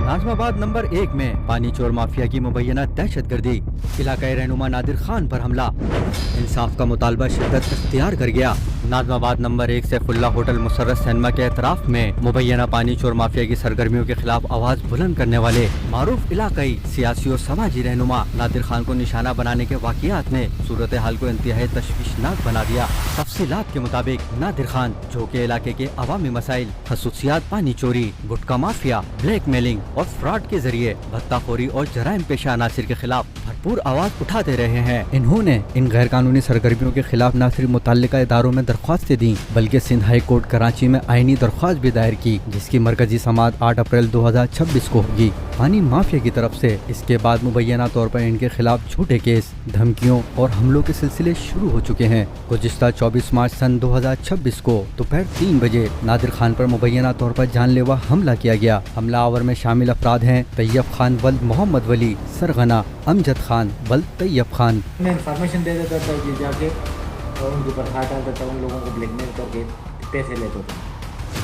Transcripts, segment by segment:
Nazimabad number 1 में पानी चोर माफिया की मुबैना दहशत गर्दी, इलाका रहनुमा नादिर खान पर हमला, इंसाफ का मुतालबा शिद्दत इख्तियार कर गया। Nazimabad number 1 Saifullah hotel Musarrat cinema के एतराफ में मुबैना पानी चोर माफिया की सरगर्मियों के खिलाफ आवाज बुलंद करने वाले मारूफ इलाकाई सियासी और समाजी रहनुमा नादिर खान को निशाना बनाने के वाक़ियात ने सूरत हाल को इंतहाई तशवीशनाक बना दिया। तफसीलात के मुताबिक नादिर खान जो के इलाके के अवामी मसाइल, खसूसियात पानी चोरी, गुटका माफिया, ब्लैक मेलिंग और फ्रॉड के जरिए भत्ताखोरी और जराइम पेशा अनासिर के खिलाफ भरपूर आवाज उठाते रहे हैं। इन्होंने इन गैर कानूनी सरगर्मियों के खिलाफ न सिर्फ मुतल्लिका इदारों में दरख्वास्तें दी बल्कि सिंध हाई कोर्ट कराची में आईनी दरख्वास्त भी दायर की, जिसकी मरकजी समाअत 8 अप्रैल 2026 को होगी। पानी माफिया की तरफ से इसके बाद मुबैना तौर पर इनके खिलाफ झूठे केस, धमकियों और हमलों के सिलसिले शुरू हो चुके हैं। गुज़िश्ता 24 मार्च सन 2026 को दोपहर 3 बजे नादिर खान पर मुबैना तौर पर जानलेवा हमला किया गया। हमलावर में शामिल अफराद हैं तैयब खान वल्द मोहम्मद वली, सरगना अमजद खान वल्द तैयब खान। मैं इन्फॉर्मेशन दे देता था कि जाके और उनके ऊपर हाथ डालता था, उन लोगों को ब्लैकमेल करके पैसे लेता था।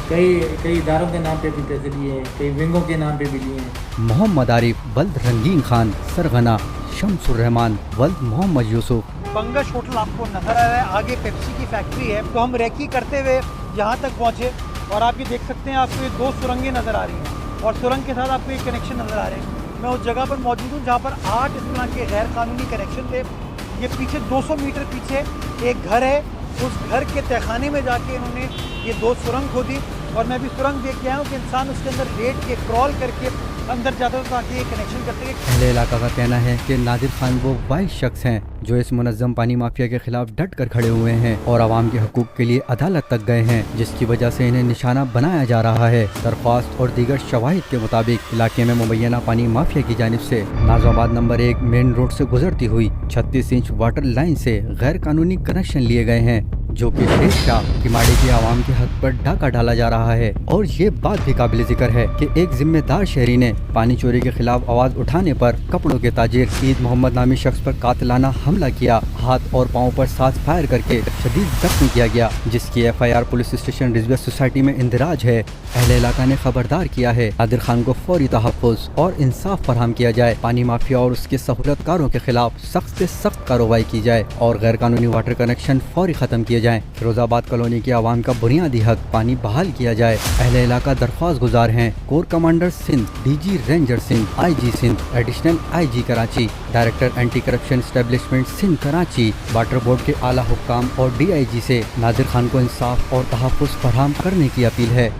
कई इदारों के नाम पे भी पैसे लिए, कई विंगों के नाम पे भी लिए हैं। मोहम्मद आरिफ वल्द रंगीन खान, सरगना शमसुर रहमान वल्द मोहम्मद यूसुफ। बंगश होटल आपको नजर आ रहा है, आगे पेप्सी की फैक्ट्री है। तो हम रेकी करते हुए यहाँ तक पहुँचे और आप ये देख सकते हैं, आपको ये 2 सुरंगें नज़र आ रही हैं और सुरंग के साथ आपको एक कनेक्शन नज़र आ रहे हैं। मैं उस जगह पर मौजूद हूँ जहाँ पर 8 इस तरह के गैर कानूनी कनेक्शन थे। ये पीछे 200 मीटर पीछे एक घर है, उस घर के तहखाने में जाके इन्होंने ये 2 सुरंग खोदी और मैं भी सुरंग देख के आया हूँ कि इंसान उसके अंदर लेट के क्रॉल करके अंदर जाता था ताकि ये कनेक्शन करते हैं। अहले इलाका का कहना है कि नादिर खान वो वाहिद शख्स हैं जो इस मुनज़्ज़म पानी माफिया के खिलाफ डट कर खड़े हुए हैं और आवाम के हकूक़ के लिए अदालत तक गए हैं, जिसकी वजह से इन्हें निशाना बनाया जा रहा है। दरख्वास्त और दीगर शवाहिद के मुताबिक इलाके में मुबैना पानी माफिया की जानिब से नाज़िमाबाद नंबर 1 मेन रोड से गुजरती हुई 36 इंच वाटर लाइन से गैर कानूनी कनेक्शन लिए गए हैं, जो कि शेख शाह किमाड़ी के आवाम के हक पर डाका डाला जा रहा है। और ये बात भी काबिल जिक्र है कि एक जिम्मेदार शहरी ने पानी चोरी के खिलाफ आवाज उठाने पर कपड़ों के ताजिर ईद मोहम्मद नामी शख्स पर कातिलाना हमला किया, हाथ और पाँव पर 7 फायर करके शदीद जख्मी किया गया, जिसकी FIR police station Rizvi society में इंदराज है। अहले इलाका ने खबरदार किया है नादिर खान को फौरी तहफ़्फ़ुज़ और इंसाफ फराहम किया जाए, पानी माफिया और उसके सहूलतकारों के खिलाफ सख्त से सख्त कार्रवाई की जाए और गैर कानूनी वाटर कनेक्शन फौरी खत्म किए जाएं। फिरोजाबाद कॉलोनी के आवाम का बुनियादी हक पानी बहाल किया जाए। अहले इलाका दरख्वास्त गुजार हैं core commander Sindh, DG ranger Sindh, IG Sindh, additional IG Karachi, director anti corruption establishment Sindh Karachi, water board के आला हुक्काम और DIG से नादिर खान को इंसाफ और तहफ़्फ़ुज़ फराहम करने की अपील है।